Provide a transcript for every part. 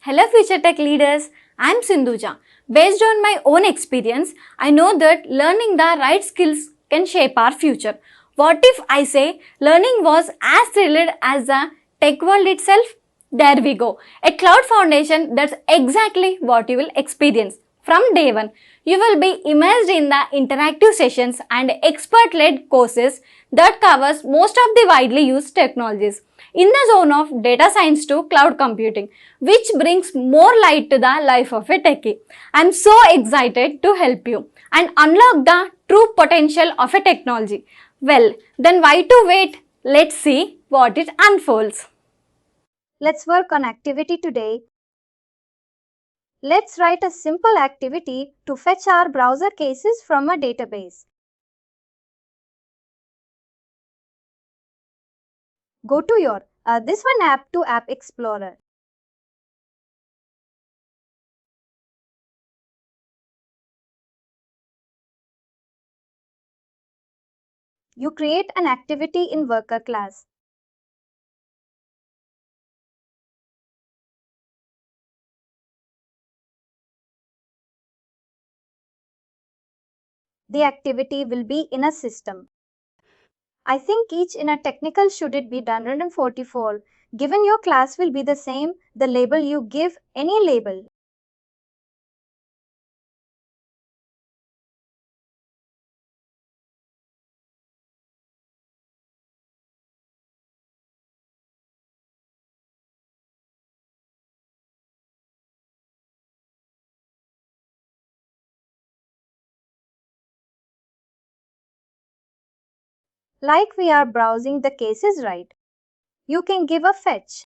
Hello future tech leaders, I am Sindhuja. Based on my own experience, I know that learning the right skills can shape our future. What if I say learning was as thrilled as the tech world itself? There we go. A cloud foundation, that's exactly what you will experience. From day one, you will be immersed in the interactive sessions and expert-led courses that covers most of the widely used technologies in the zone of data science to cloud computing, which brings more light to the life of a techie. I'm so excited to help you and unlock the true potential of a technology. Well, then why to wait? Let's see what it unfolds. Let's work on activity today. Let's write a simple activity to fetch our browser cases from a database. Go to your this one app to App Explorer. You create an activity in worker class. The activity will be in a system. I think each in a technical should it be done 144. Given your class will be the same, the label you give any label. Like we are browsing the cases, right? You can give a fetch.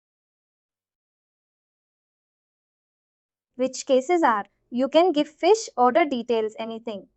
Which cases are? You can give fish, order details, anything.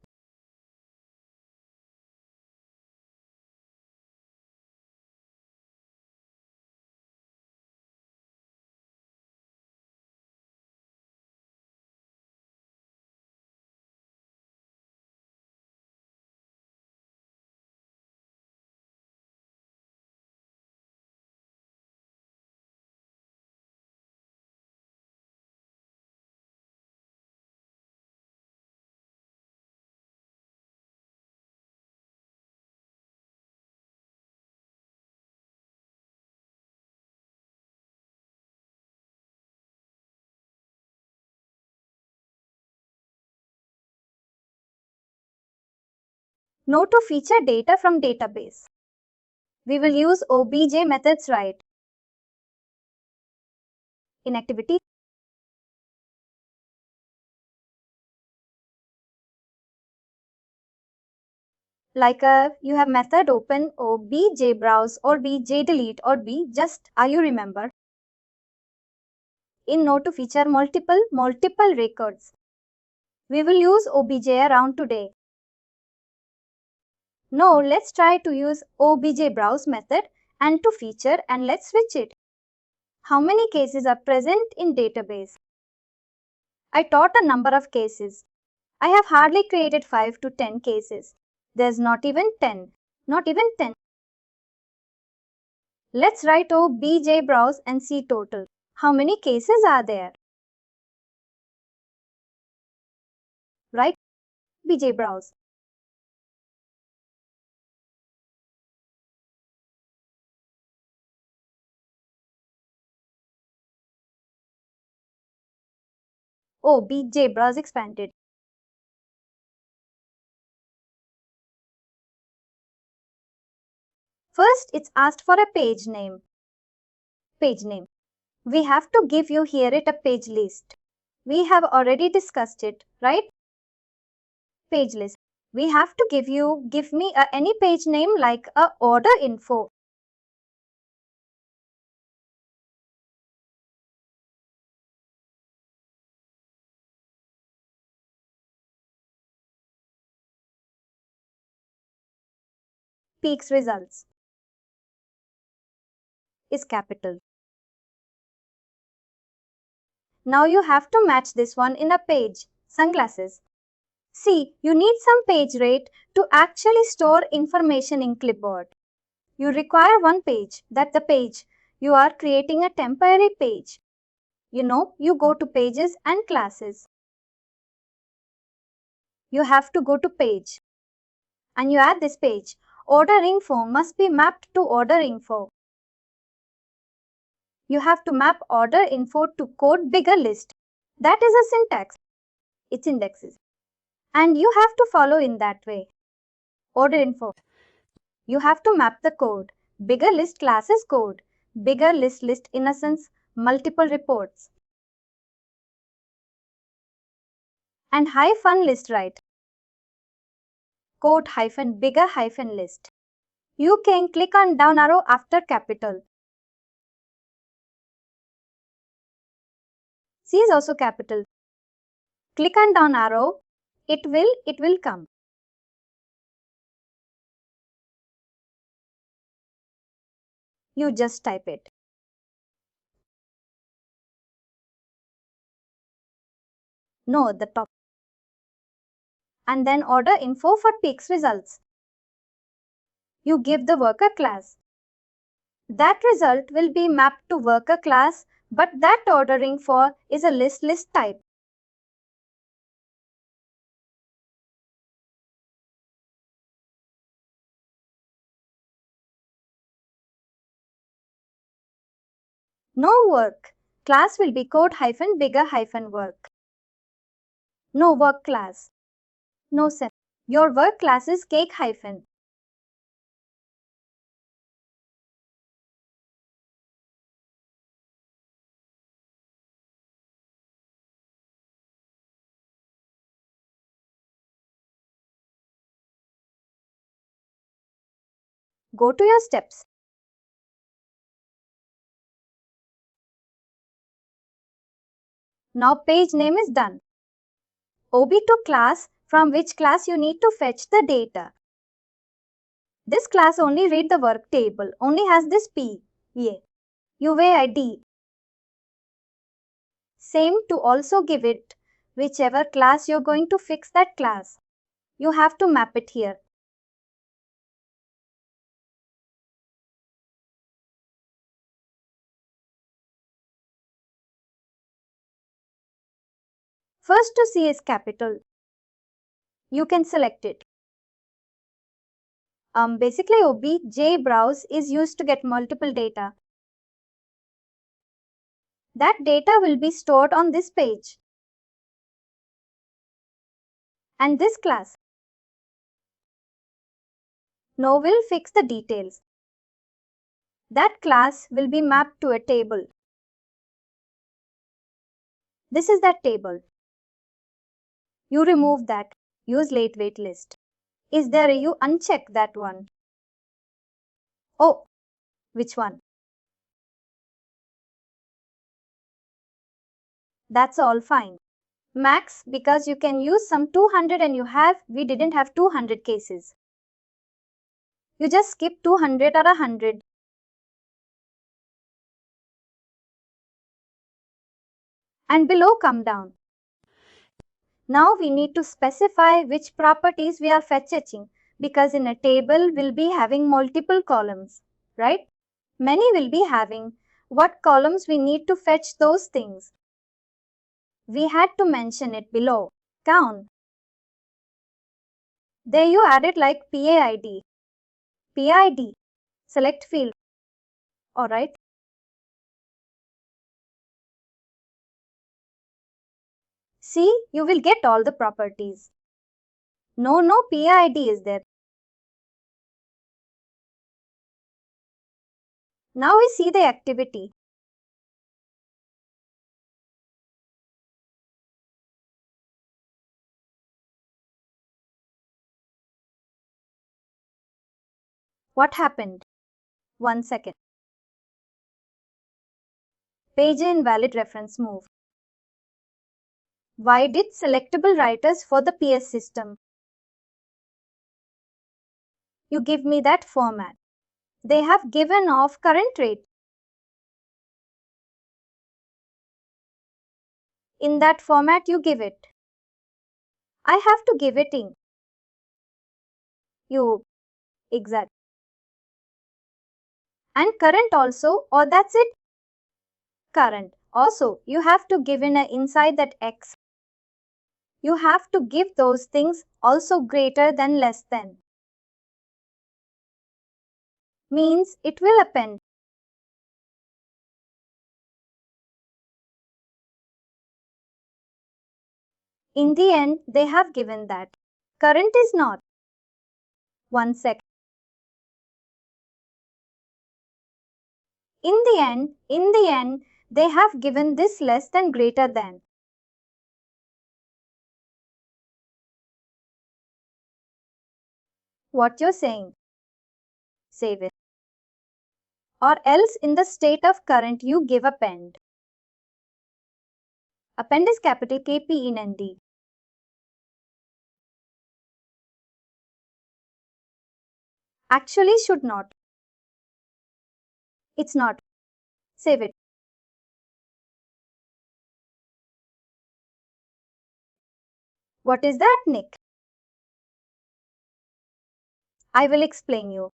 No to feature data from database. We will use obj methods, right? In activity, like you have method open obj browse or bj delete or b just you remember. In no to feature multiple records. We will use obj around today. No, let's try to use obj browse method and to feature and let's switch it. How many cases are present in database? I taught a number of cases. I have hardly created 5 to 10 cases. There's not even 10. Not even 10. Let's write obj browse and see total. How many cases are there? Write bj browse. Obj browse expanded. First, it's asked for a page name. Page name. We have to give you here it a page list. We have already discussed it, right? Page list. We have to give me any page name like a order info. Peaks results is capital. Now you have to match this one in a page. Sunglasses. See, you need some page rate to actually store information in clipboard. You require one page, that's the page. You are creating a temporary page. You go to pages and classes. You have to go to page. And you add this page. Order info must be mapped to order info. You have to map order info to code bigger list. That is a syntax. It's indexes. And you have to follow in that way. Order info. You have to map the code. Bigger list classes code. Bigger list innocence, multiple reports. And hyphen list right. Code hyphen bigger hyphen list. You can click on down arrow after capital. C is also capital. Click on down arrow. It will come. You just type it. No, the top. And then order info for peaks results. You give the worker class. That result will be mapped to worker class, but that ordering for is a list type. No work. Class will be code hyphen bigger hyphen work. No work class. No set. Your work class is cake hyphen. Go to your steps. Now page name is done. OB2 class, from which class you need to fetch the data. This class only read the work table, only has this PEGA ID. Same to also give it whichever class you're going to fix that class. You have to map it here. First to C is capital. You can select it. Basically obj browse is used to get multiple data. That data will be stored on this page. And this class. Now we'll fix the details. That class will be mapped to a table. This is that table. You remove that. Use lightweight list. Is there a you uncheck that one? Oh, which one? That's all fine. Max, because you can use some 200 and we didn't have 200 cases. You just skip 200 or 100. And below come down. Now we need to specify which properties we are fetching, because in a table we'll be having multiple columns, right? Many will be having. What columns we need to fetch those things? We had to mention it below. Count. There you added like PAID. PID. Select field. Alright. See, you will get all the properties. No PID is there. Now we see the activity. What happened? 1 second. Page invalid reference move. Why did selectable writers for the PS system? You give me that format. They have given off current rate. In that format you give it. I have to give it in. You. Exact. And current also, or that's it? Current. Also, you have to give in a inside that X. You have to give those things also greater than less than. Means it will append. In the end, they have given that. Current is not. 1 sec. In the end, they have given this less than greater than. What you're saying? Save it. Or else in the state of current you give append. Append is capital KP in ND. Actually should not. It's not. Save it. What is that, Nick? I will explain you.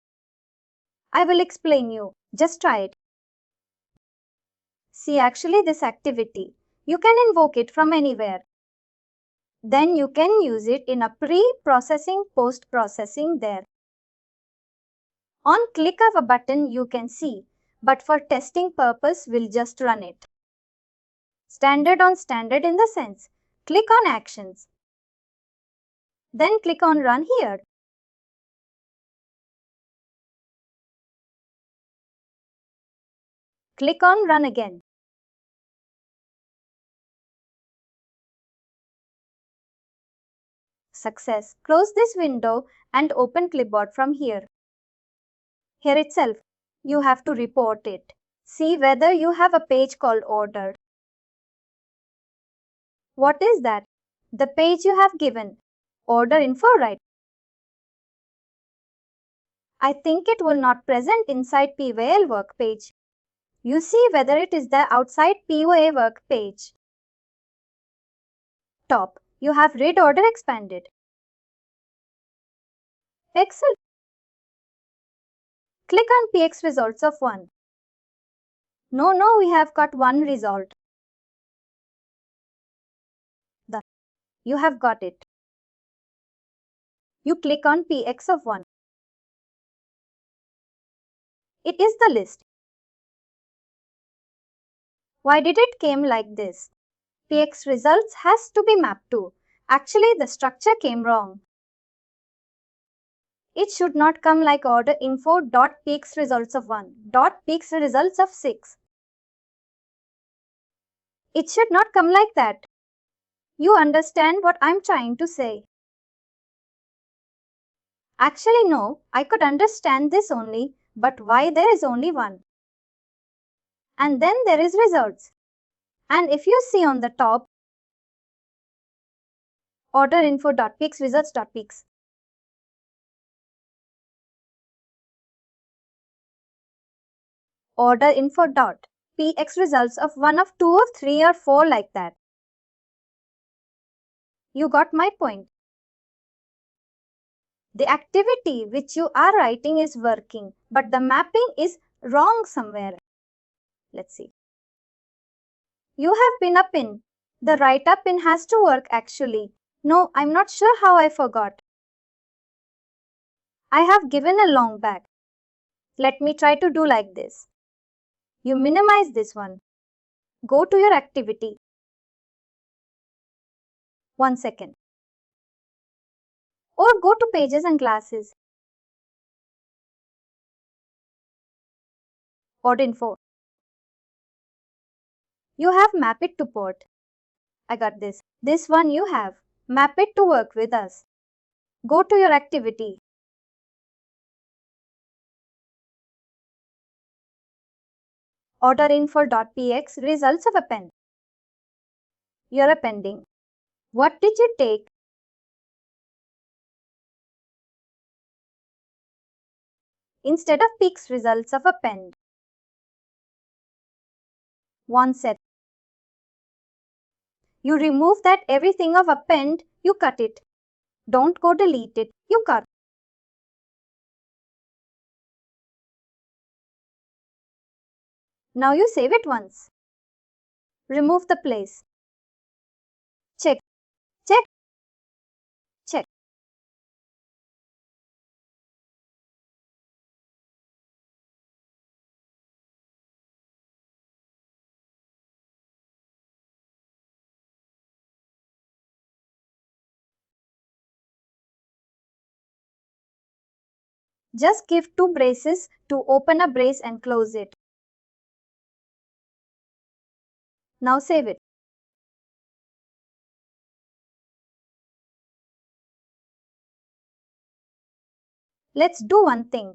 Just try it. See, actually this activity, you can invoke it from anywhere. Then you can use it in a pre-processing, post-processing there. On click of a button you can see, but for testing purpose we'll just run it. Standard on standard in the sense, click on actions. Then click on run here. Click on run again. Success. Close this window and open clipboard from here. Here itself, you have to report it. See whether you have a page called order. What is that? The page you have given. Order info, right? I think it will not present inside PVL work page. You see whether it is the outside POA work page. Top. You have read order expanded. Excellent. Click on PX results of 1. No, we have got one result. You have got it. You click on PX of 1. It is the list. Why did it came like this? PX results has to be mapped to. Actually, the structure came wrong. It should not come like order info dot PX results of 1 dot PX results of 6. It should not come like that. You understand what I'm trying to say? Actually, no, I could understand this only, but why there is only one? And then there is results. And if you see on the top, order info.px results.px. Order info.px results of 1 of 2 of 3 or 4 like that. You got my point. The activity which you are writing is working, but the mapping is wrong somewhere. Let's see. You have been a pin. The write-up pin has to work actually. No, I'm not sure how I forgot. I have given a long back. Let me try to do like this. You minimize this one. Go to your activity. 1 second. Or go to pages and classes. Order info. You have map it to port. I got this. This one you have. Map it to work with us. Go to your activity. Order info.px results of append. You're appending. What did you take? Instead of px results of append. 1 set. You remove that everything of append, you cut it. Don't go delete it, you cut. Now you save it once. Remove the place. Check, check, check. Just give 2 braces to open a brace and close it. Now save it. Let's do one thing.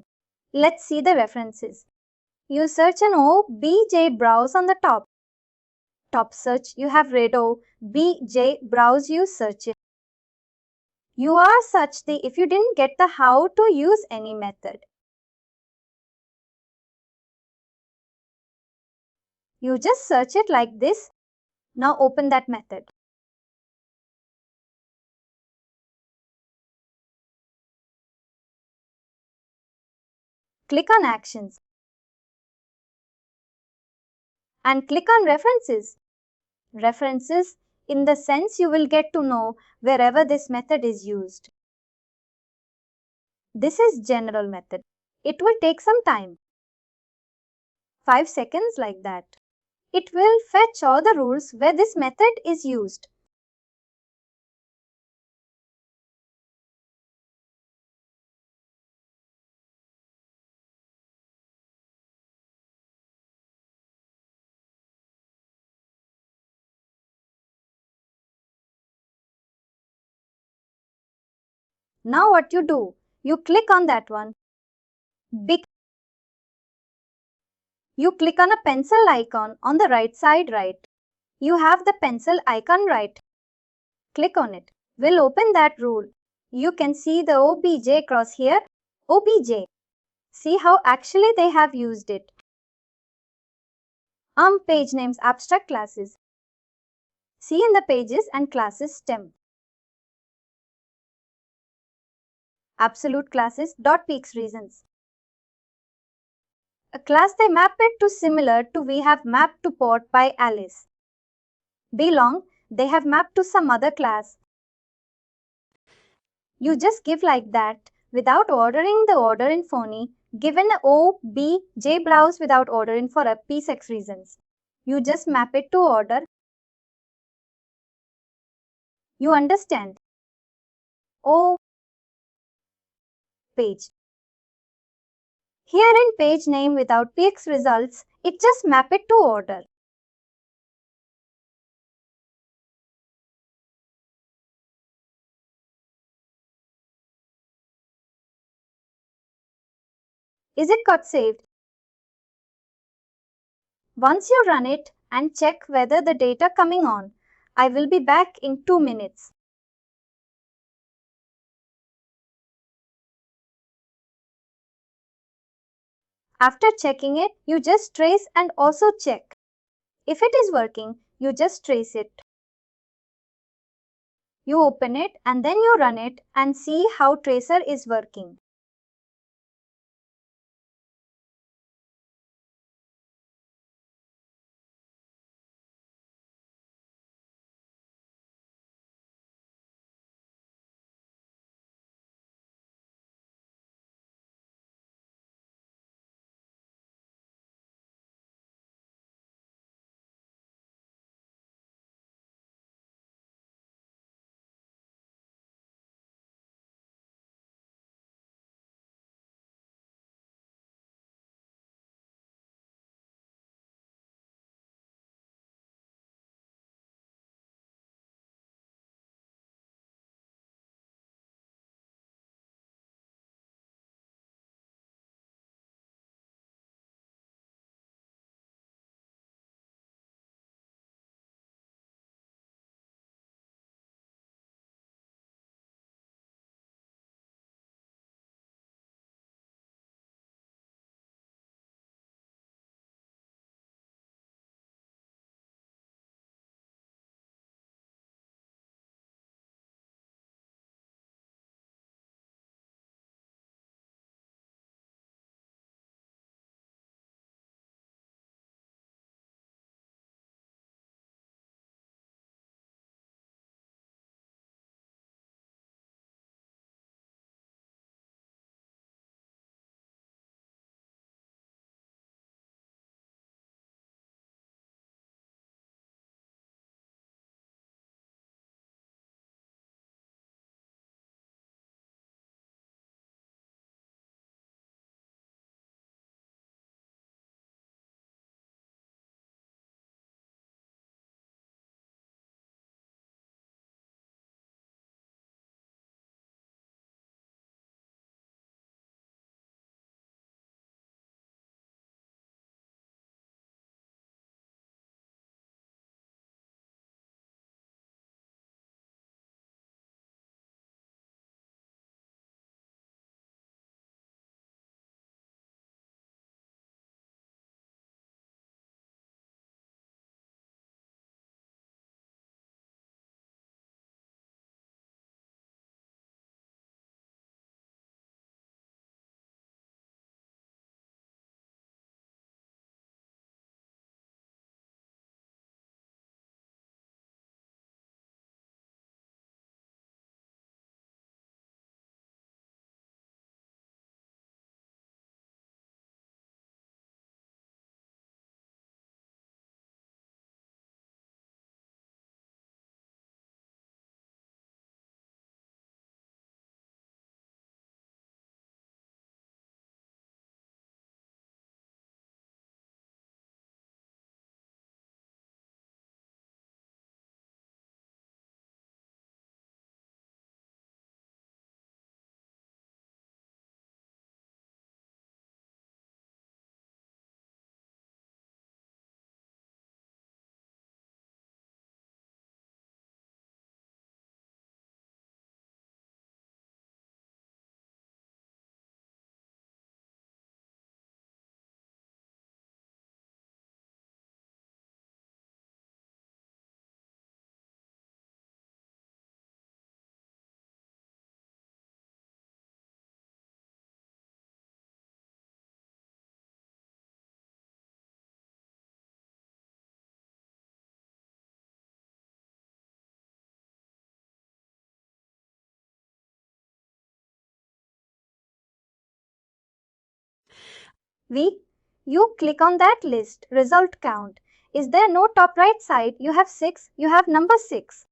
Let's see the references. You search an OBJ browse on the top. Top search, you have read OBJ browse, you search it. You are such the if you didn't get the how to use any method. You just search it like this. Now open that method. Click on Actions and click on References. References in the sense you will get to know wherever this method is used. This is general method. It will take some time. 5 seconds like that. It will fetch all the rules where this method is used. Now what you do? You click on that one. You click on a pencil icon on the right side right. You have the pencil icon right. Click on it. We'll open that rule. You can see the OBJ cross here. OBJ. See how actually they have used it. Page names abstract classes. See in the pages and classes stem. Absolute classes .px reasons. A class they map it to similar to we have mapped to port by Alice. Belong, they have mapped to some other class. You just give like that without ordering the order in phony, given a OBJ browse without ordering for a p6 reasons. You just map it to order. You understand? Oh, page. Here in page name without px results, it just map it to order. Is it got saved? Once you run it and check whether the data coming on, I will be back in 2 minutes. After checking it, you just trace and also check. If it is working, you just trace it. You open it and then you run it and see how tracer is working. You click on that list, result count. Is there no top right side? You have 6, you have number 6.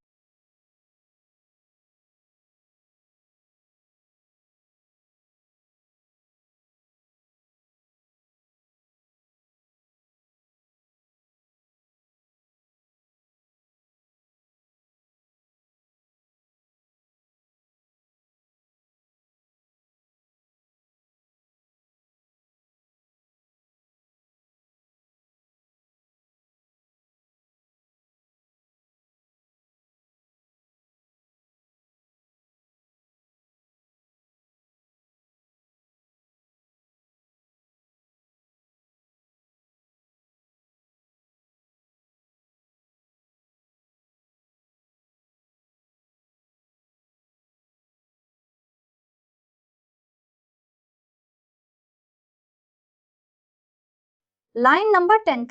Line number 10,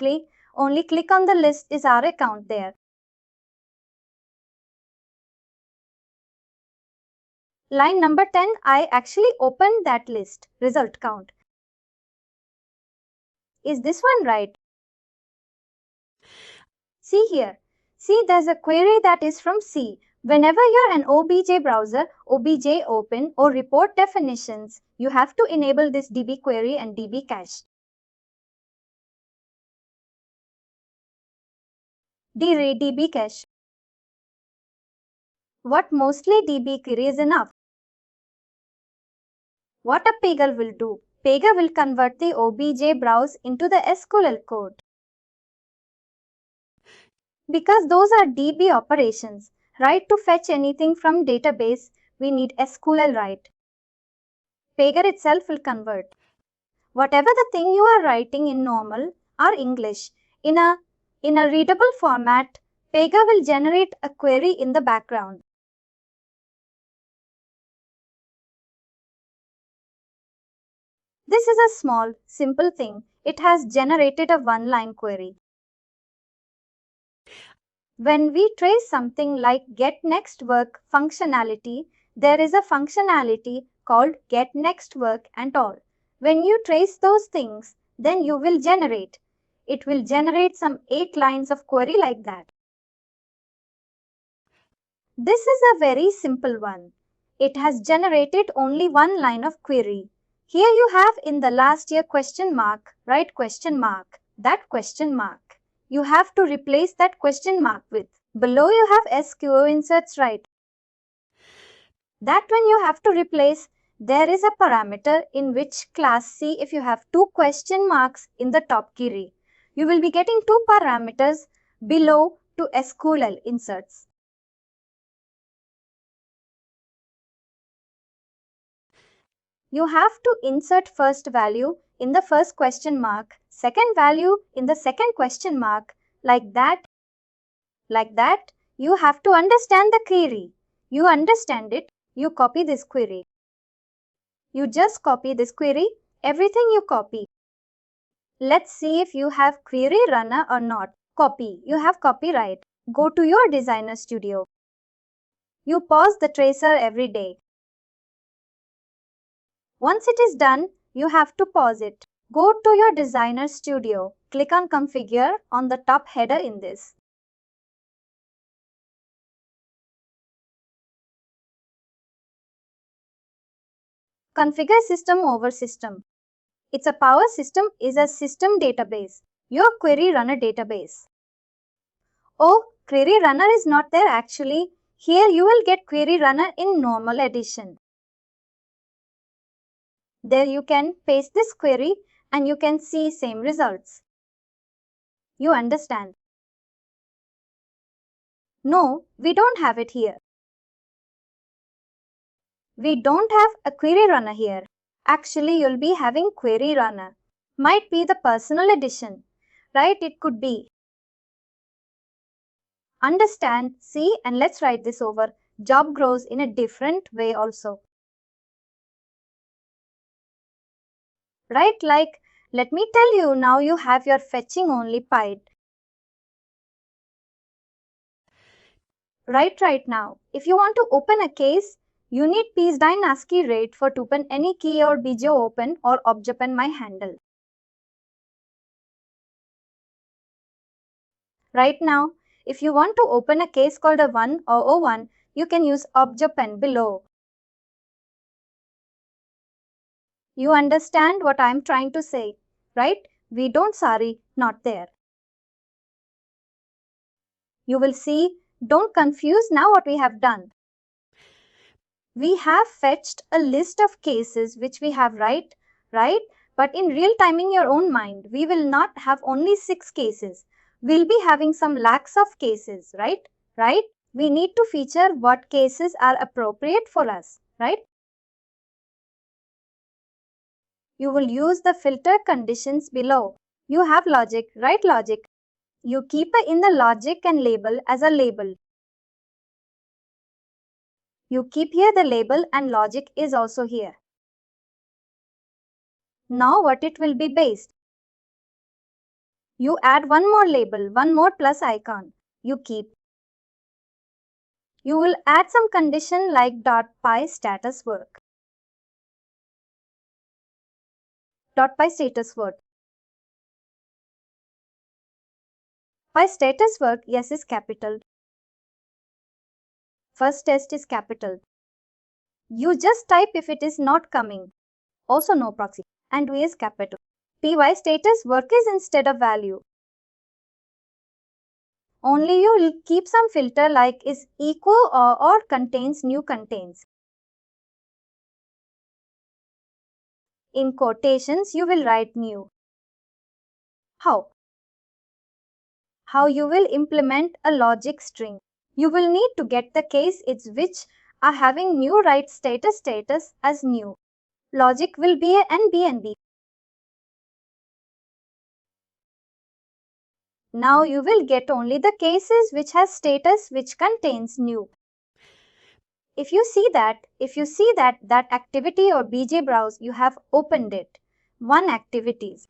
only click on the list is our account there. Line number 10, I actually opened that list, result count. Is this one right? See here. See, there's a query that is from C. Whenever you're an OBJ browser, OBJ open or report definitions, you have to enable this DB query and DB cache. DB cache. What mostly DB query is enough. What a PEGA will do? PEGA will convert the OBJ browse into the SQL code. Because those are DB operations, right? To fetch anything from database, we need SQL write. PEGA itself will convert. Whatever the thing you are writing in normal or English, in a readable format, PEGA will generate a query in the background. This is a small, simple thing. It has generated a one-line query. When we trace something like getNextWork functionality, there is a functionality called getNextWork and all. When you trace those things, then you will generate. It will generate some 8 lines of query like that. This is a very simple one. It has generated only one line of query. Here you have in the last year question mark, right question mark, that question mark. You have to replace that question mark with. Below you have SQO inserts, right? That one you have to replace. There is a parameter in which class C if you have 2 question marks in the top query. You will be getting 2 parameters below to SQL inserts. You have to insert first value in the first question mark, second value in the second question mark, like that. Like that, you have to understand the query. You understand it, you copy this query. You just copy this query, everything you copy. Let's see if you have query runner or not. Copy, you have copyright. Go to your designer studio. You pause the tracer every day. Once it is done, you have to pause it. Go to your designer studio. Click on configure on the top header in this. Configure system over system. It's a power system is a system database. Your query runner database. Oh, query runner is not there actually. Here you will get query runner in normal edition. There you can paste this query and you can see same results. You understand? No, we don't have it here. We don't have a query runner here. Actually, you'll be having query runner. Might be the personal edition, right? It could be. Understand, see, and let's write this over. Job grows in a different way also. Right, like, let me tell you, now you have your fetching only pied. Right now, if you want to open a case, you need piece dynasty rate for to open any key or bjo open or objopen my handle. Right now, if you want to open a case called a 1 or O1, you can use ObjPen below. You understand what I'm trying to say, right? We don't sorry, not there. You will see, don't confuse now what we have done. We have fetched a list of cases which we have right? But in real time in your own mind, we will not have only 6 cases. We'll be having some lakhs of cases, right? We need to feature what cases are appropriate for us, right? You will use the filter conditions below. You have logic, right? Logic. You keep in the logic and label as a label. You keep here the label and logic is also here. Now what it will be based? You add one more label, one more plus icon. You keep. You will add some condition like .py status work. .py status work. Py status work, yes, is capital. First test is capital. You just type if it is not coming. Also no proxy. And V is capital. Py status work is instead of value. Only you will keep some filter like is equal or contains new contains. In quotations, you will write new. How? How you will implement a logic string. You will need to get the case it's which are having new write status as new. Logic will be a NB and B. Now you will get only the cases which has status which contains new. If you see that activity or BJ browse, you have opened it. One activities.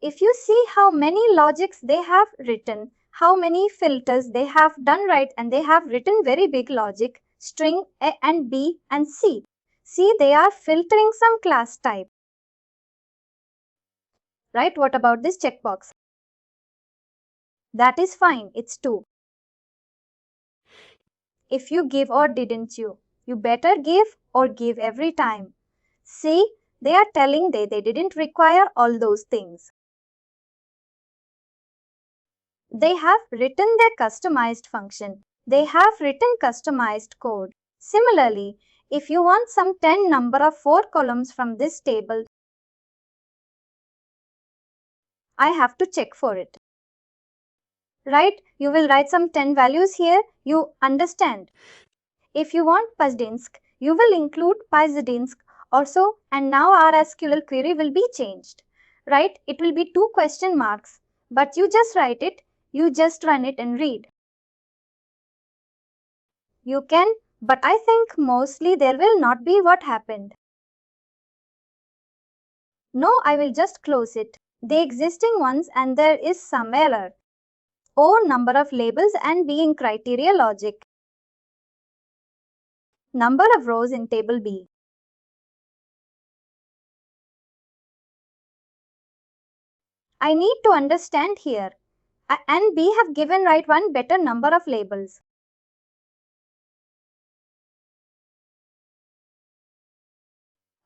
If you see how many logics they have written, how many filters they have done right, and they have written very big logic, string A and B and C. See, they are filtering some class type. Right, what about this checkbox? That is fine, it's 2. If you give or didn't you better give or give every time. See, they are telling they didn't require all those things. They have written their customized function. They have written customized code. Similarly, if you want some 10 number of 4 columns from this table, I have to check for it. Right? You will write some 10 values here. You understand. If you want Pazdinsk, you will include Pazdinsk also, and now our SQL query will be changed. Right? It will be 2 question marks, but you just write it, you just run it and read. You can, but I think mostly there will not be what happened. No, I will just close it. The existing ones and there is some error. O number of labels and being criteria logic. Number of rows in table B. I need to understand here. A and B have given right one better number of labels.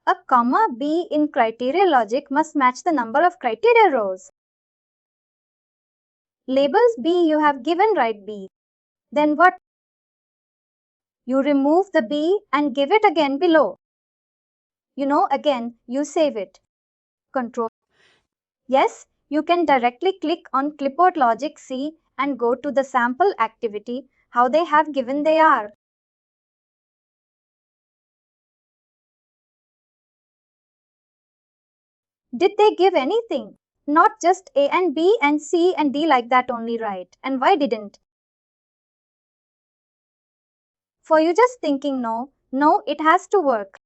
A comma B in criteria logic must match the number of criteria rows. Labels B you have given right B. Then what? You remove the B and give it again below. Again, you save it. Control. Yes, you can directly click on Clipboard Logic C and go to the sample activity, how they have given they are. Did they give anything? Not just A and B and C and D like that only, right? And why didn't? For you just thinking no, it has to work.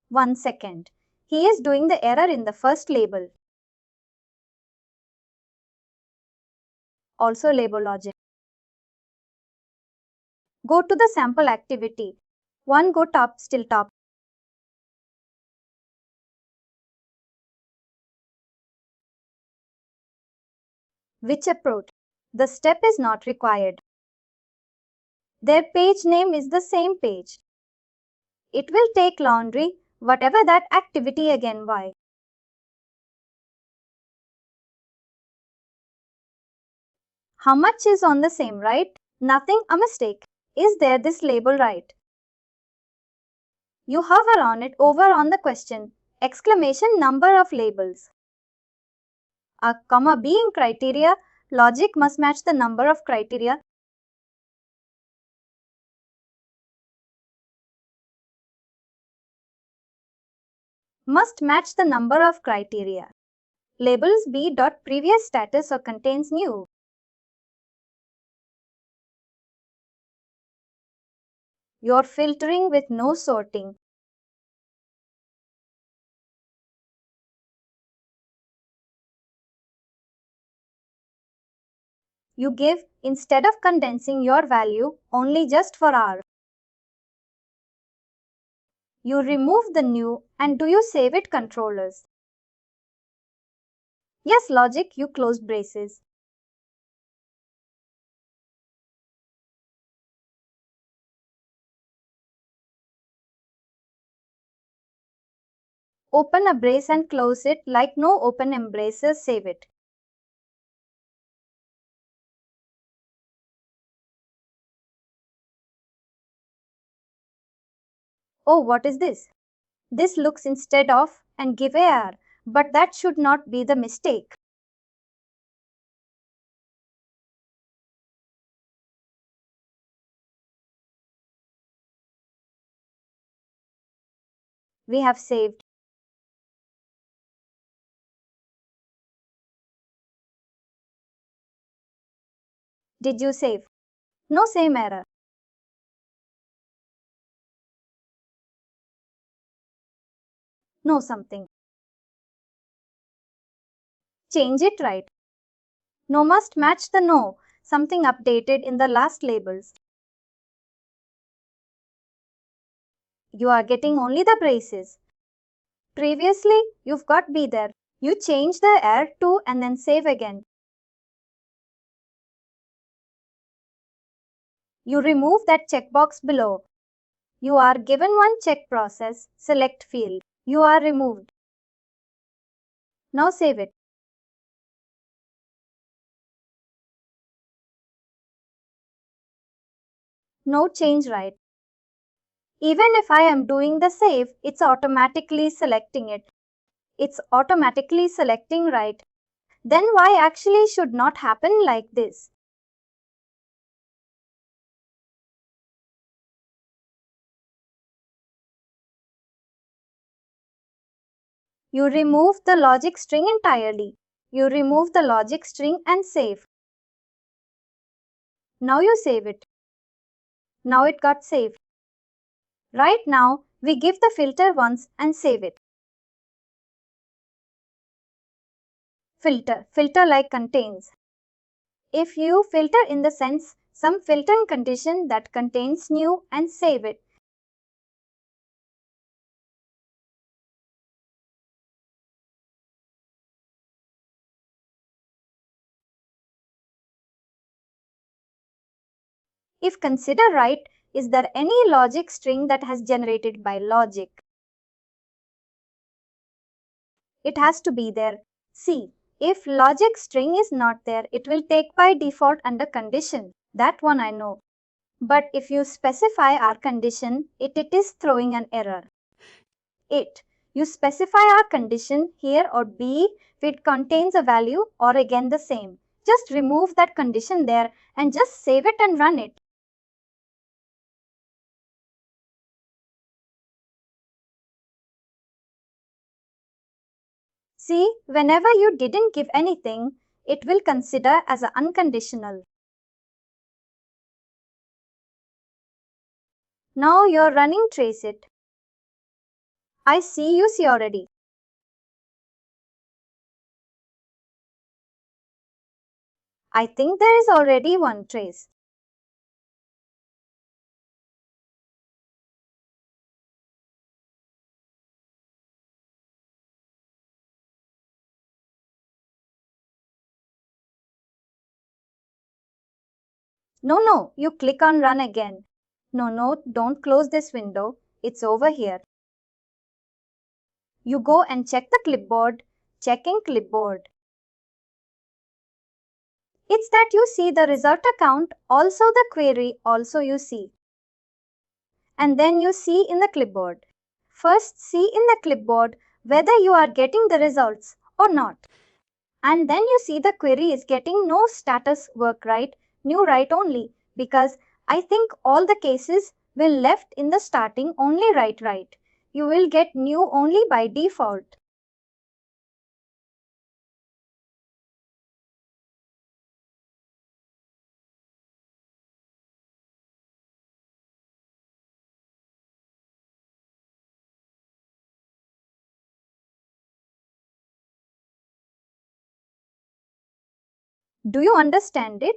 One second. He is doing the error in the first label. Also label logic. Go to the sample activity. 1. Go top, still top. Which approach? The step is not required. Their page name is the same page. It will take laundry, whatever that activity again. Why? How much is on the same, right? Nothing, a mistake. Is there this label right? You hover on it over on the question, exclamation number of labels. A comma being criteria, logic must match the number of criteria. Must match the number of criteria. Labels b dot previous status or contains new. You're filtering with no sorting. You give, instead of condensing your value, only just for R. You remove the new and do you save it controllers? Yes, logic, you close braces. Open a brace and close it like no open embraces, save it. Oh, what is this? This looks instead of and give AR, but that should not be the mistake. We have saved. Did you save? No, same error. No, something. Change it right. No must match the no, something updated in the last labels. You are getting only the braces. Previously, you've got be there. You change the error to and then save again. You remove that checkbox below. You are given one check process, select field. You are removed. Now save it. No change right. Even if I am doing the save, it's automatically selecting it. It's automatically selecting right. Then why actually should not happen like this? You remove the logic string entirely. You remove the logic string and save. Now you save it. Now it got saved. Right now, we give the filter once and save it. Filter. Filter like contains. If you filter in the sense some filtering condition that contains new and save it. If consider right, is there any logic string that has generated by logic? It has to be there. See, if logic string is not there, it will take by default under condition. That one I know. But if you specify our condition, it is throwing an error. You specify our condition here or B if it contains a value or again the same. Just remove that condition there and just save it and run it. See, whenever you didn't give anything, it will consider as a unconditional. Now you're running trace it. I see you see already. I think there is already one trace. No, you click on run again. No, don't close this window. It's over here. You go and check the clipboard. Checking clipboard. It's that you see the result account, also the query, also you see. And then you see in the clipboard. First, see in the clipboard whether you are getting the results or not. And then you see the query is getting no status work right, new right only, because I think all the cases will left in the starting only right. You will get new only by default. Do you understand it?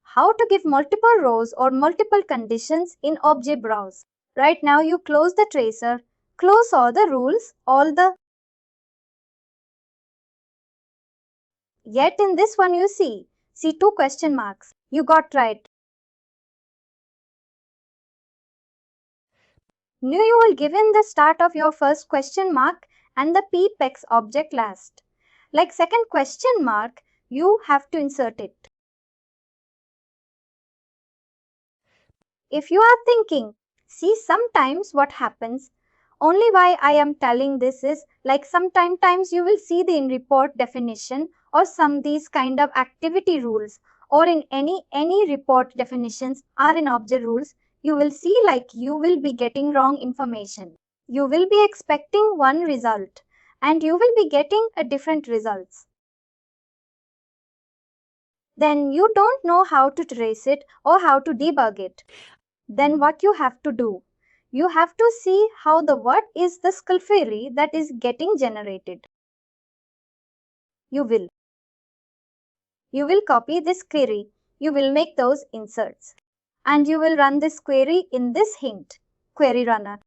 How to give multiple rows or multiple conditions in Object Browse. Right now you close the tracer, close all the rules, Yet in this one you see two question marks. You got right. Now you will give in the start of your first question mark and the PEGA object last. Like second question mark, you have to insert it. If you are thinking, see sometimes what happens, only why I am telling this is like sometimes you will see the in report definition or some these kind of activity rules or in any report definitions or in object rules, you will see like you will be getting wrong information. You will be expecting one result and you will be getting a different results. Then you don't know how to trace it or how to debug it. Then what you have to do? You have to see how the what is the skill query that is getting generated. You will copy this query. You will make those inserts. And you will run this query in this hint, query runner.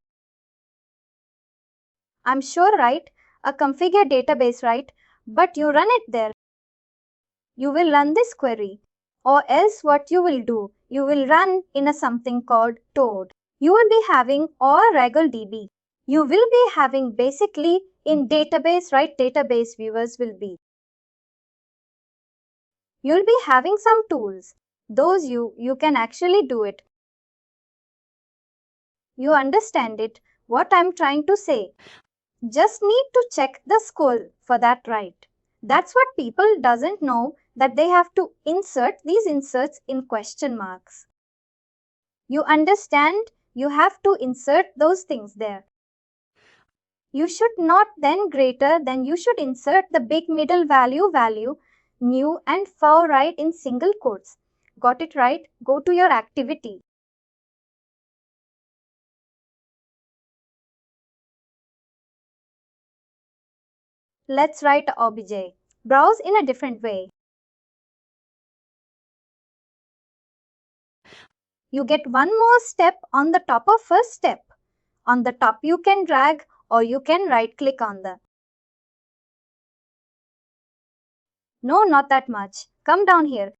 I'm sure, right? A configure database, right? But you run it there. You will run this query. Or else what you will do? You will run in a something called Toad. You will be having or RaggleDB. You will be having basically in database, right? Database viewers will be. You'll be having some tools. Those you can actually do it. You understand it, what I'm trying to say. Just need to check the school for that right. That's what people doesn't know that they have to insert these inserts in question marks. You understand? You have to insert those things there. You should not then greater than you should insert the big middle value, new and for right in single quotes. Got it right? Go to your activity. Let's write obj. Browse in a different way. You get one more step on the top of first step. On the top you can drag or you can right click on the. No, not that much. Come down here.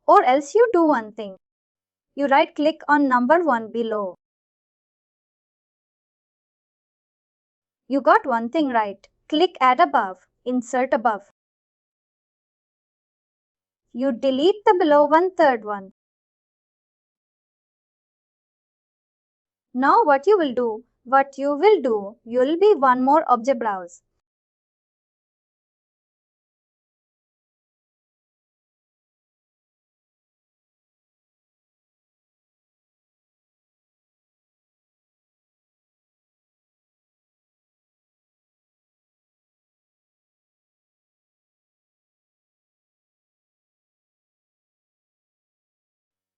Or else you do one thing. You right click on number 1 below. You got one thing right. Click add above. Insert above. You delete the below one-third one. Now what you will do? You'll be one more object browse.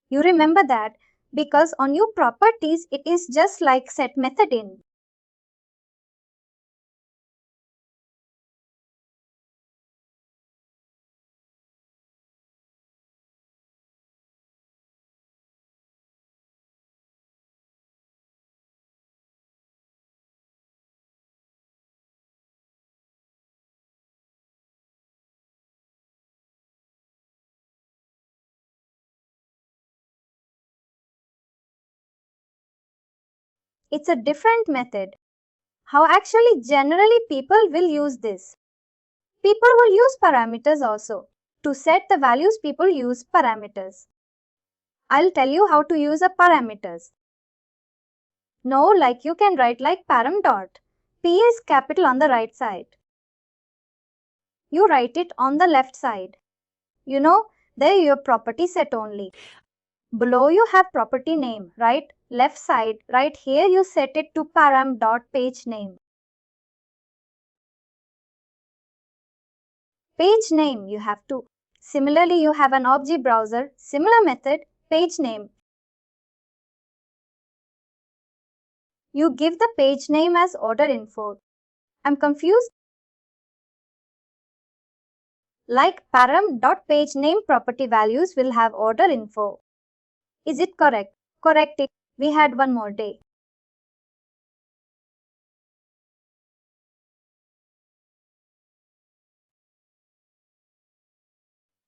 You remember that because on your properties it is just like set method in. It's a different method. How actually generally people will use this? People will use parameters also. To set the values, people use parameters. I'll tell you how to use a parameters. No, like you can write like param dot. P is capital on the right side. You write it on the left side. You know, there your property set only. Below you have property name, right? Left side, right here you set it to param dot page name. Page name you have to. Similarly, you have an object browser, similar method, page name. You give the page name as order info. I'm confused. Like param.pageName property values will have order info. Is it correct? Correct it. We had one more day.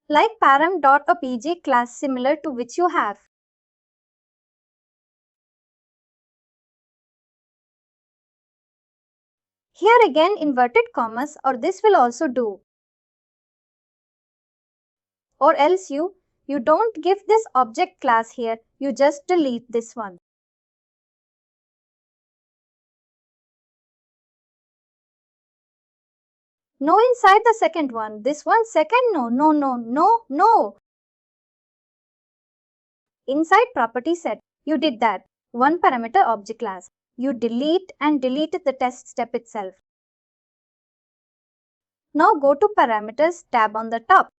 Like param.apj class similar to which you have. Here again inverted commas or this will also do. Or else you don't give this object class here, you just delete this one. No inside the second one, this one second, no. Inside property set, you did that. One parameter object class. You delete and deleted the test step itself. Now go to parameters tab on the top.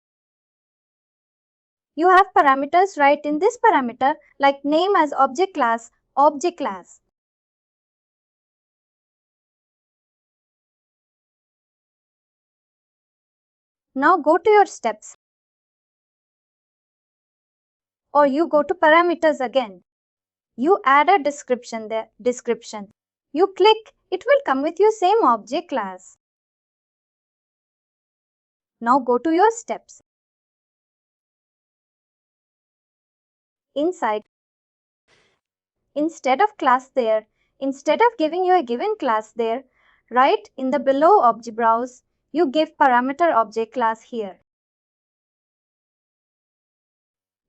You have parameters right in this parameter like name as object class, object class. Now go to your steps. Or you go to parameters again. You add a description there, description. You click, it will come with your same object class. Now go to your steps. Inside, instead of class there, instead of giving you a given class there, right in the below object browse, you give parameter object class here.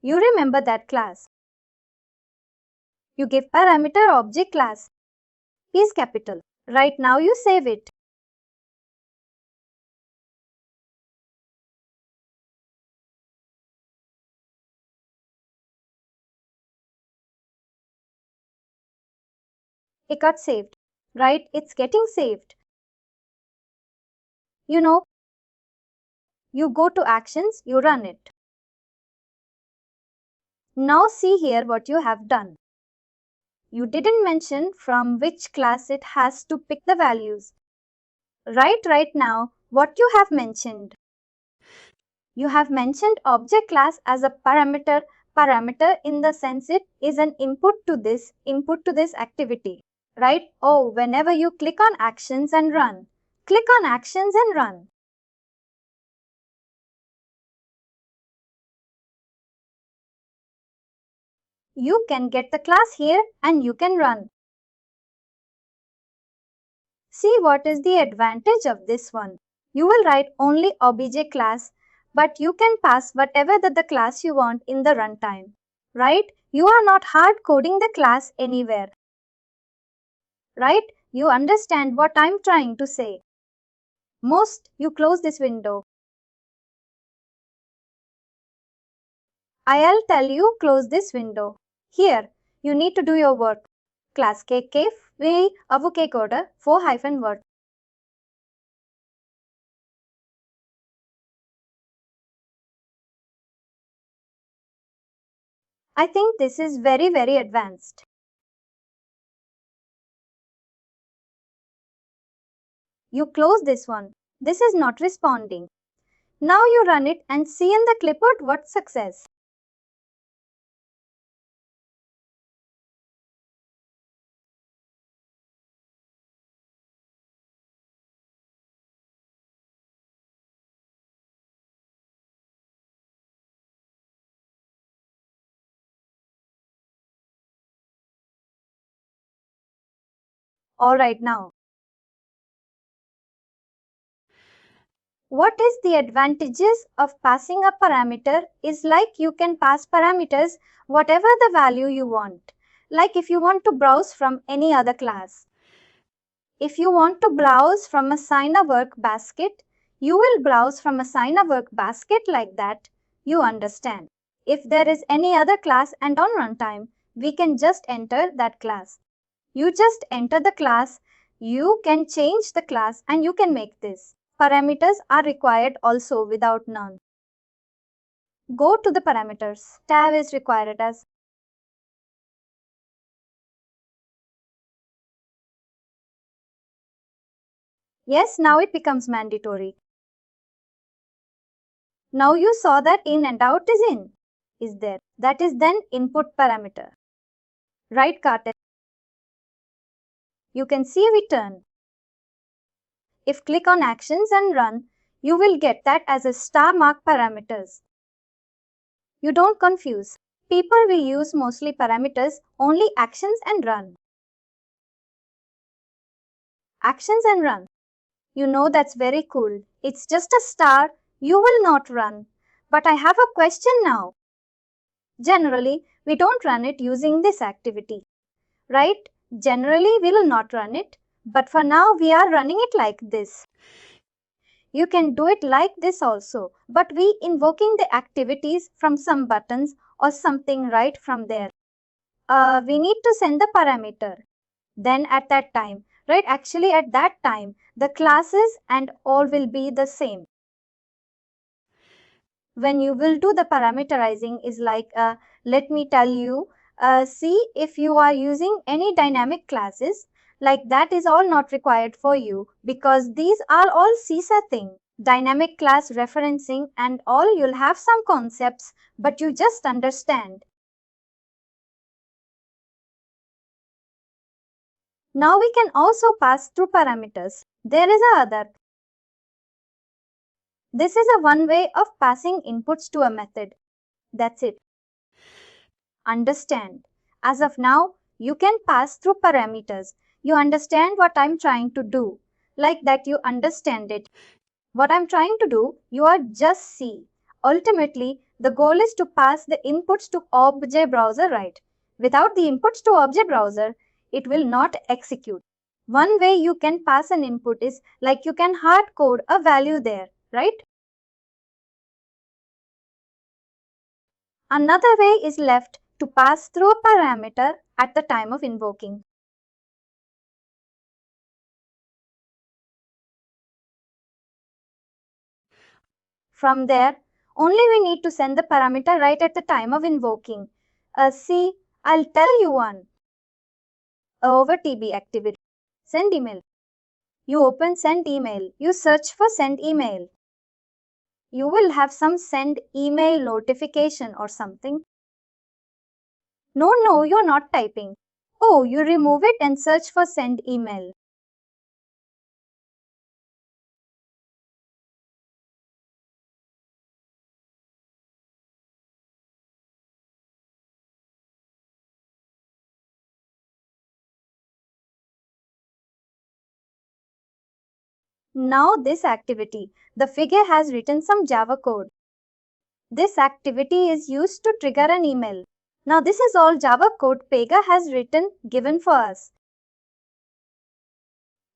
You remember that class. You give parameter object class. P is capital. Right now you save it. It got saved. Right? It's getting saved. You know, you go to actions, you run it. Now see here what you have done. You didn't mention from which class it has to pick the values. Right now, what you have mentioned. You have mentioned object class as a parameter. Parameter in the sense it is an input to this activity. Right? Oh, whenever you click on actions and run. Click on actions and run. You can get the class here and you can run. See what is the advantage of this one. You will write only obj class, but you can pass whatever the class you want in the runtime. Right? You are not hard coding the class anywhere. Right? You understand what I'm trying to say. Most, you close this window. I'll tell you close this window. Here, you need to do your work. Class KK V avuke coder 4-word. I think this is very advanced. You close this one. This is not responding. Now you run it and see in the clipboard what success. Alright now. What is the advantages of passing a parameter is like you can pass parameters whatever the value you want. Like if you want to browse from any other class. If you want to browse from a sign a work basket, you will browse from a sign a work basket like that. You understand. If there is any other class and on runtime, we can just enter that class. You just enter the class, you can change the class and you can make this. Parameters are required also without none. Go to the parameters. Tab is required as. Yes, now it becomes mandatory. Now you saw that in and out is there. That is then input parameter. Right cartel. You can see return. If click on actions and run, you will get that as a star mark parameters. You don't confuse. People will use mostly parameters, only actions and run. Actions and run. You know that's very cool. It's just a star, you will not run. But I have a question now. Generally, we don't run it using this activity. Right? Generally, we will not run it. But for now, we are running it like this. You can do it like this also. But we invoking the activities from some buttons or something right from there. We need to send the parameter. Then at that time, right? Actually at that time, the classes and all will be the same. When you will do the parameterizing is like, let me tell you, see if you are using any dynamic classes, like that is all not required for you because these are all CSA thing. Dynamic class referencing and all you'll have some concepts, but you just understand. Now we can also pass through parameters. There is a other. This is a one way of passing inputs to a method. That's it. Understand. As of now, you can pass through parameters. You understand what I'm trying to do. Like that you understand it. What I'm trying to do, you are just see. Ultimately, the goal is to pass the inputs to object browser, right? Without the inputs to object browser, it will not execute. One way you can pass an input is like you can hard code a value there, right? Another way is left to pass through a parameter at the time of invoking. From there, only we need to send the parameter right at the time of invoking. See, I'll tell you one. Over TB activity. Send email. You open send email. You search for send email. You will have some send email notification or something. No, you're not typing. Oh, you remove it and search for send email. Now this activity, the figure has written some Java code. This activity is used to trigger an email. Now this is all Java code PEGA has written given for us.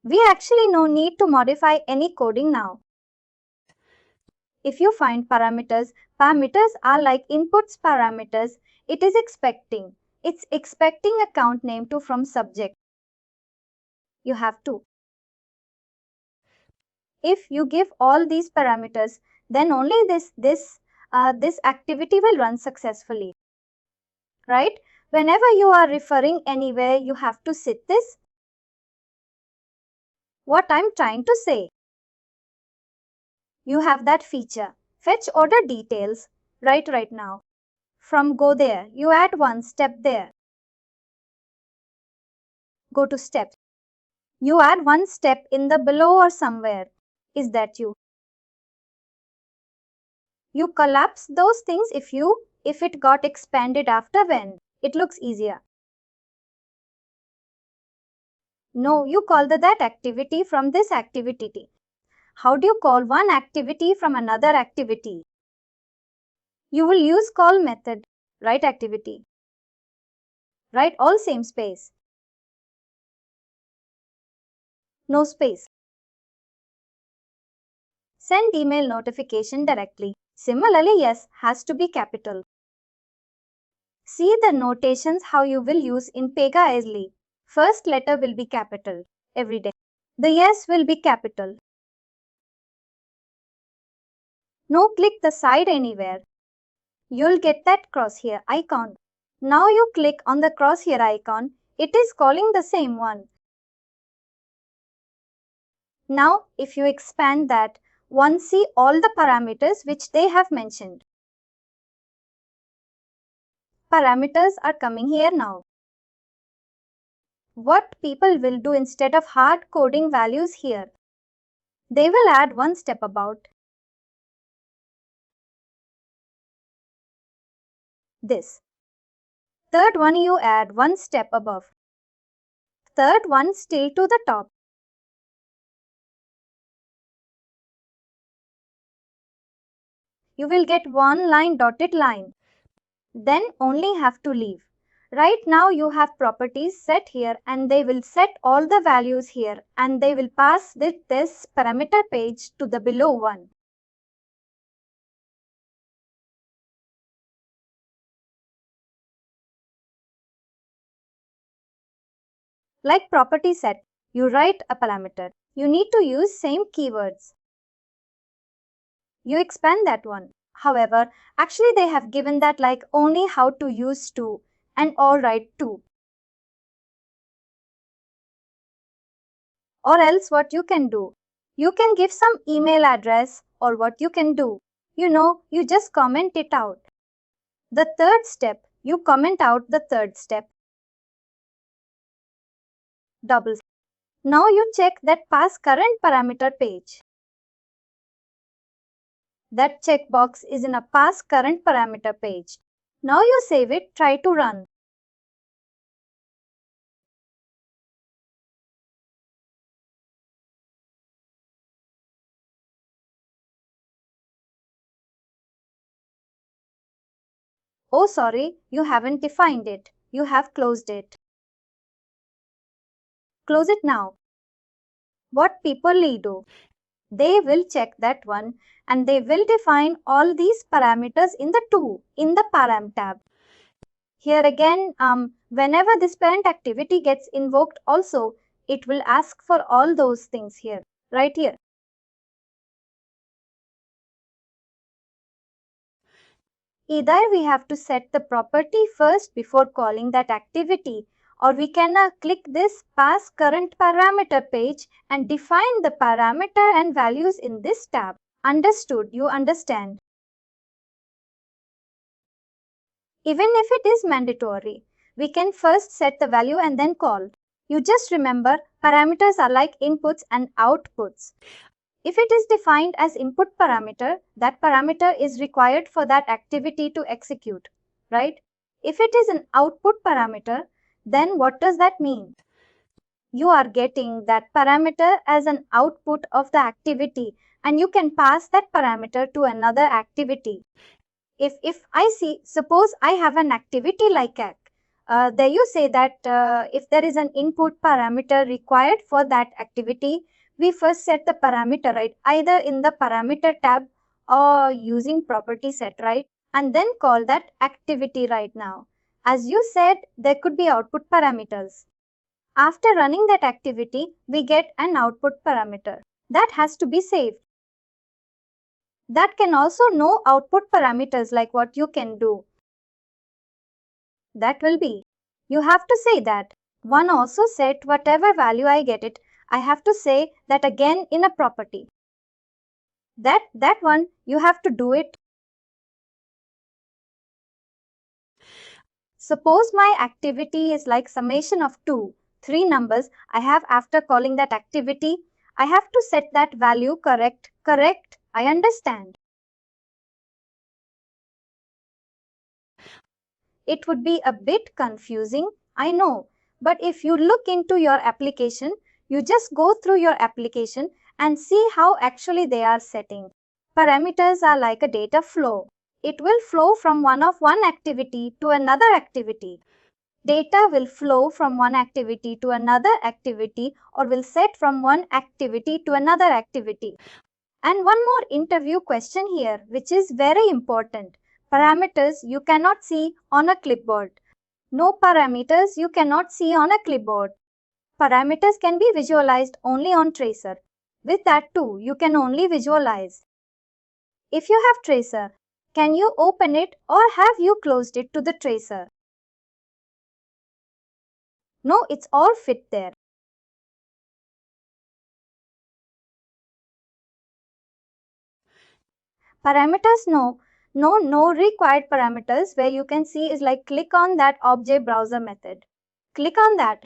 We actually no need to modify any coding now. If you find parameters are like inputs parameters, it is expecting. It's expecting account name to from subject. You have to. If you give all these parameters, then only this activity will run successfully. Right? Whenever you are referring anywhere, you have to set this. What I'm trying to say. You have that feature. Fetch order details. Right now. From go there, you add one step there. Go to steps. You add one step in the below or somewhere. Is that you? You collapse those things if it got expanded after when. It looks easier. No, you call that activity from this activity. How do you call one activity from another activity? You will use call method. Write activity. Write all same space. No space. Send email notification directly. Similarly, yes has to be capital. See the notations how you will use in PEGA CSA. First letter will be capital every day. The yes will be capital. No click the side anywhere. You'll get that crosshair icon. Now you click on the crosshair icon. It is calling the same one. Now if you expand that one, see all the parameters which they have mentioned. Parameters are coming here now. What people will do instead of hard coding values here? They will add one step about this. Third one you add one step above. Third one still to the top. You will get one line dotted line. Then only have to leave. Right now you have properties set here and they will set all the values here and they will pass this parameter page to the below one. Like property set, you write a parameter. You need to use same keywords. You expand that one. However, actually they have given that like only how to use to and or write to. Or else what you can do? You can give some email address or what you can do. You just comment it out. The third step, you comment out the third step. Double. Now you check that pass current parameter page. That checkbox is in a pass current parameter page. Now you save it, try to run. Oh sorry, you haven't defined it. You have closed it. Close it now. What people will do? They will check that one and they will define all these parameters in the param tab. Here again, whenever this parent activity gets invoked also, it will ask for all those things here, right here. Either we have to set the property first before calling that activity, or we can click this pass current parameter page and define the parameter and values in this tab. Understood? You understand? Even if it is mandatory, we can first set the value and then call. You just remember, parameters are like inputs and outputs. If it is defined as input parameter, that parameter is required for that activity to execute, right? If it is an output parameter, then what does that mean? You are getting that parameter as an output of the activity and you can pass that parameter to another activity. If I see, suppose I have an activity like ACK, there you say that if there is an input parameter required for that activity, we first set the parameter, right? Either in the parameter tab or using property set, right? And then call that activity right now. As you said, there could be output parameters. After running that activity, we get an output parameter. That has to be saved. That can also know output parameters like what you can do. That will be. You have to say that. One also set whatever value I get it, I have to say that again in a property. That one you have to do it. Suppose my activity is like summation of 3 numbers I have after calling that activity. I have to set that value correct. I understand. It would be a bit confusing, I know, But if you look into your application, you just go through your application and see how actually they are setting. Parameters are like a data flow. It will flow from one activity to another activity. Data will flow from one activity to another activity or will set from one activity to another activity. And one more interview question here, which is very important. Parameters you cannot see on a clipboard. No parameters you cannot see on a clipboard. Parameters can be visualized only on tracer. With that too, you can only visualize. If you have tracer, can you open it or have you closed it to the tracer? No, it's all fit there. Parameters, no required parameters. Where you can see is like click on that object browser method. Click on that.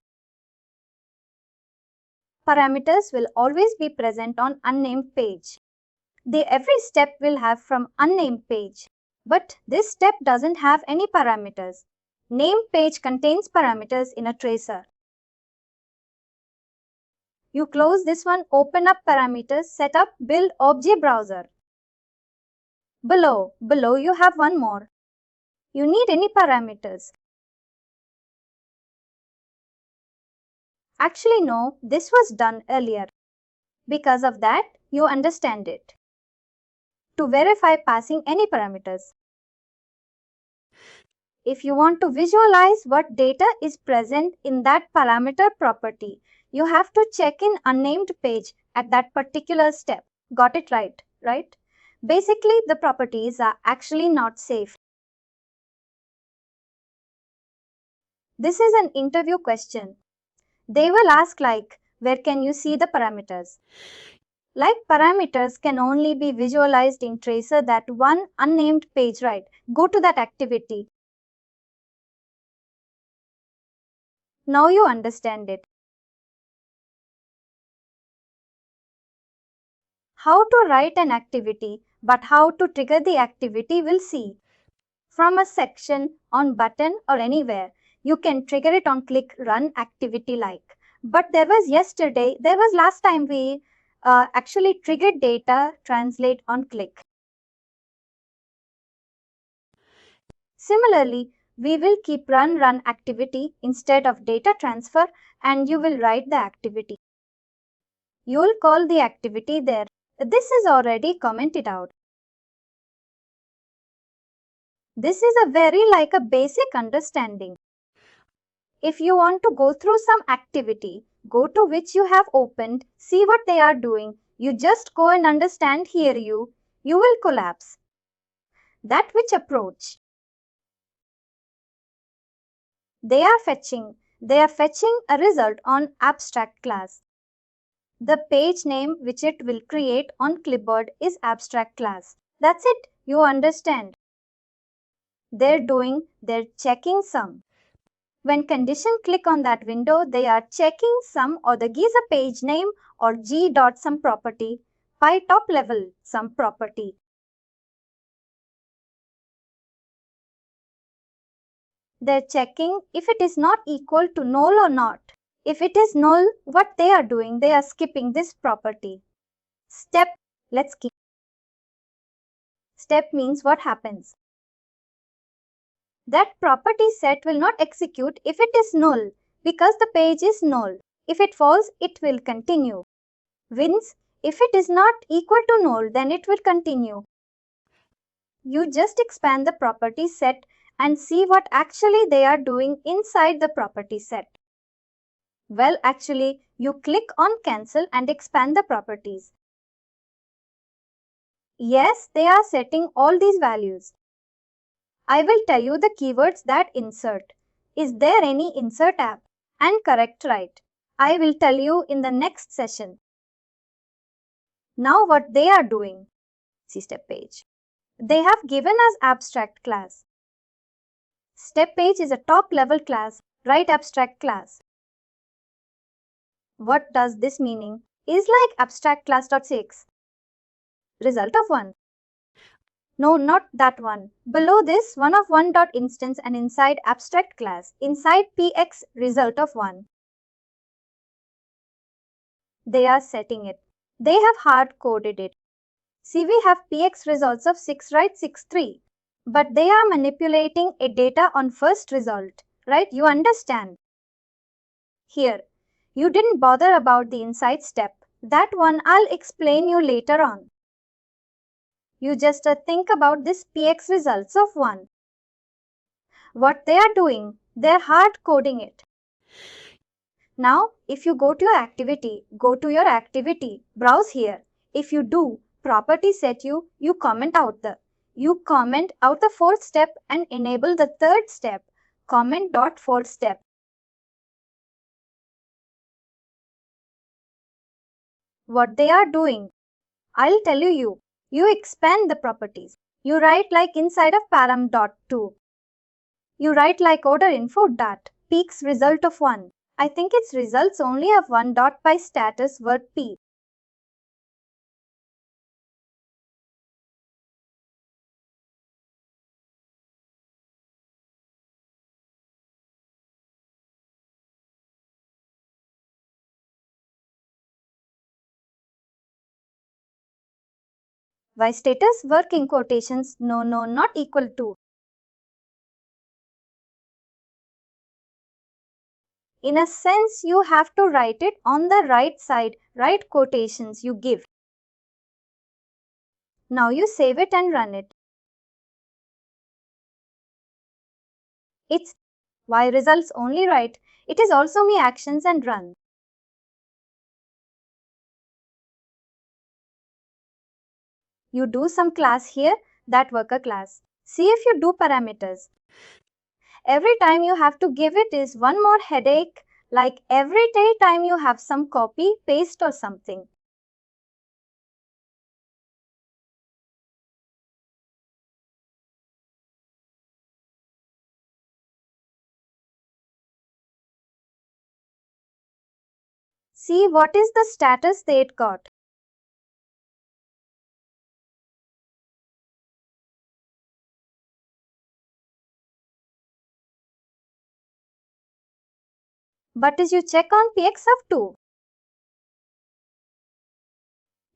Parameters will always be present on unnamed page. Every step will have from unnamed page. But this step doesn't have any parameters. Named page contains parameters in a tracer. You close this one, open up parameters, set up, build object browser. Below you have one more. You need any parameters. Actually no, this was done earlier. Because of that, you understand it. To verify passing any parameters. If you want to visualize what data is present in that parameter property, you have to check in unnamed page at that particular step. Got it right? Basically, the properties are actually not safe. This is an interview question. They will ask like, where can you see the parameters? Like parameters can only be visualized in tracer that one unnamed page, right? Go to that activity. Now you understand it. How to write an activity, but how to trigger the activity we'll see. From a section, on button or anywhere, you can trigger it on click run activity like. But there was last time we actually triggered data translate on click. Similarly, we will keep run activity instead of data transfer and you will write the activity. You will call the activity there. This is already commented out. This is a very like a basic understanding. If you want to go through some activity, go to which you have opened, see what they are doing, you just go and understand here you will collapse. That which approach. They are fetching a result on abstract class. The page name which it will create on clipboard is abstract class. That's it, you understand. They're checking some. When condition click on that window, they are checking some or the gives a page name or g dot some property, pi top level some property. They're checking if it is not equal to null or not. If it is null, what they are doing, they are skipping this property. Step, let's keep. Step means what happens. That property set will not execute if it is null because the page is null. If it falls, it will continue. Wins, if it is not equal to null, then it will continue. You just expand the property set and see what actually they are doing inside the property set. Well, actually, you click on cancel and expand the properties. Yes, they are setting all these values. I will tell you the keywords that insert. Is there any insert app? And correct right. I will tell you in the next session. Now what they are doing. See step page. They have given us abstract class. Step page is a top level class. Write abstract class. What does this meaning? Is like abstract class.6. Result of 1. No, not that one. Below this, one of one dot instance and inside abstract class, inside px result of 1. They are setting it. They have hard coded it. See, we have px results of 6, right? 6, 3. But they are manipulating a data on first result, right? You understand? Here, you didn't bother about the inside step. That one I'll explain you later on. You just think about this px results of 1. What they are doing, they're hard coding it. Now, if you go to your activity, browse here. If you do, property set you comment out the fourth step and enable the third step, comment dot fourth step. What they are doing, I'll tell you. You expand the properties. You write like inside of param dot 2. You write like order info dot peaks result of 1. I think it's results only of 1 dot by status word p. Why status work in quotations? No, not equal to. In a sense, you have to write it on the right side, right quotations you give. Now you save it and run it. It's why results only right. It is also me actions and run. You do some class here, that worker class. See if you do parameters. Every time you have to give it is one more headache, like every time you have some copy, paste or something. See what is the status they got. But as you check on px of 2.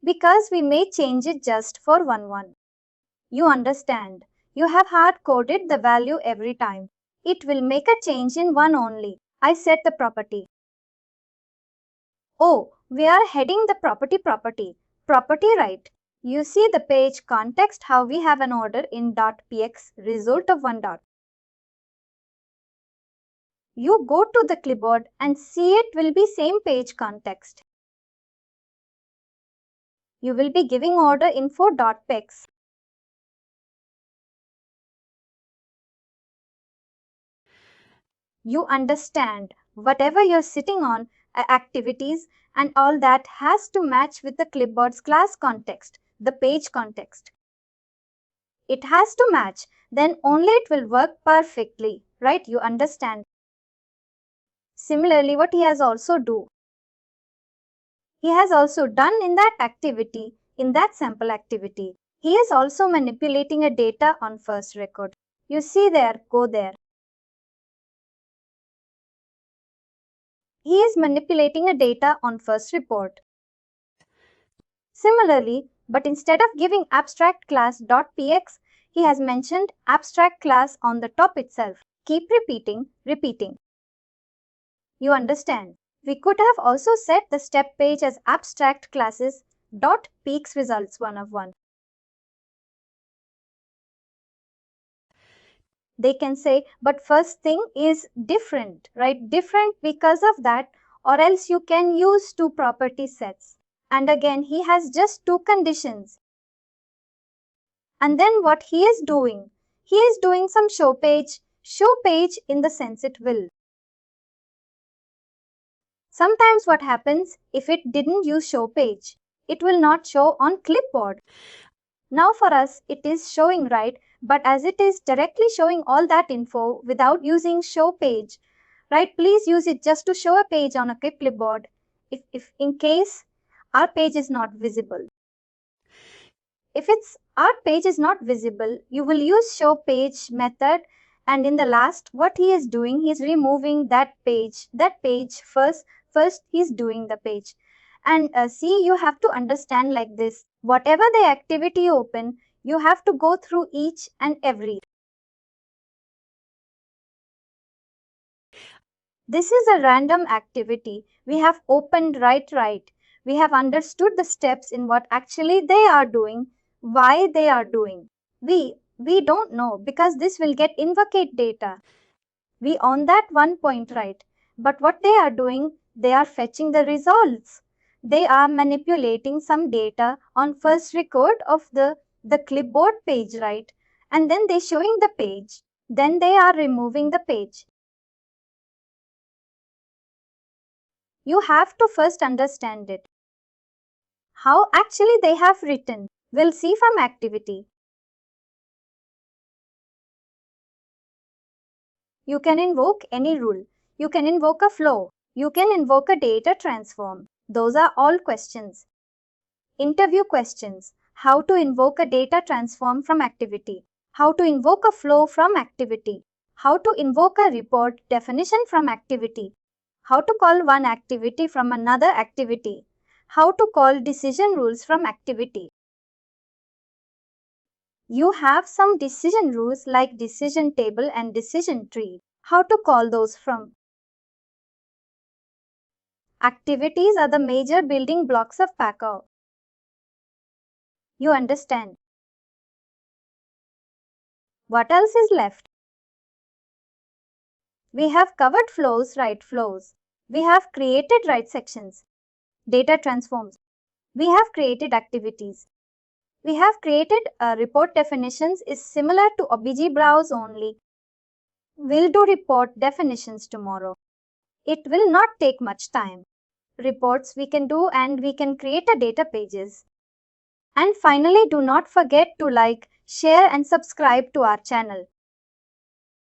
Because we may change it just for 1. You understand. You have hard coded the value every time. It will make a change in 1 only. I set the property. Oh, we are heading the property. Property right. You see the page context how we have an order in .px result of 1 dot. You go to the clipboard and see it will be same page context. You will be giving order info.pex. You understand. Whatever you're sitting on, activities and all that has to match with the clipboard's class context, the page context. It has to match, then only it will work perfectly, right? You understand. Similarly, what he has also done in that activity, in that sample activity, he is also manipulating a data on first record. You see there, go there. He is manipulating a data on first report. Similarly, but instead of giving abstract class.px, he has mentioned abstract class on the top itself. Keep repeating. You understand. We could have also set the step page as abstract classes dot peaks results 1 of 1. They can say, but first thing is different, right? Different because of that, or else you can use two property sets. And again, he has just two conditions. And then what he is doing some show page in the sense it will. Sometimes what happens if it didn't use show page, it will not show on clipboard. Now for us, it is showing right, but as it is directly showing all that info without using show page, right? Please use it just to show a page on a clipboard if in case our page is not visible. If our page is not visible, you will use show page method, and in the last, what he is doing, he is removing that page first. He is doing the page. And see, you have to understand like this. Whatever the activity open, you have to go through each and every. This is a random activity. We have opened right. We have understood the steps in what actually they are doing, why they are doing. We don't know because this will get invocate data. We own that one point, right? But what they are doing, they are fetching the results. They are manipulating some data on first record of the clipboard page, right? And then they showing the page. Then they are removing the page. You have to first understand it. How actually they have written. We'll see from activity. You can invoke any rule. You can invoke a flow. You can invoke a data transform. Those are all questions. Interview questions. How to invoke a data transform from activity. How to invoke a flow from activity. How to invoke a report definition from activity. How to call one activity from another activity. How to call decision rules from activity. You have some decision rules like decision table and decision tree. How to call those from. Activities are the major building blocks of PEGA. You understand. What else is left? We have covered flows, write flows. We have created write sections. Data transforms. We have created activities. We have created report definitions is similar to OBJ browse only. We'll do report definitions tomorrow. It will not take much time. Reports we can do and we can create a data pages. And finally, do not forget to like, share and subscribe to our channel.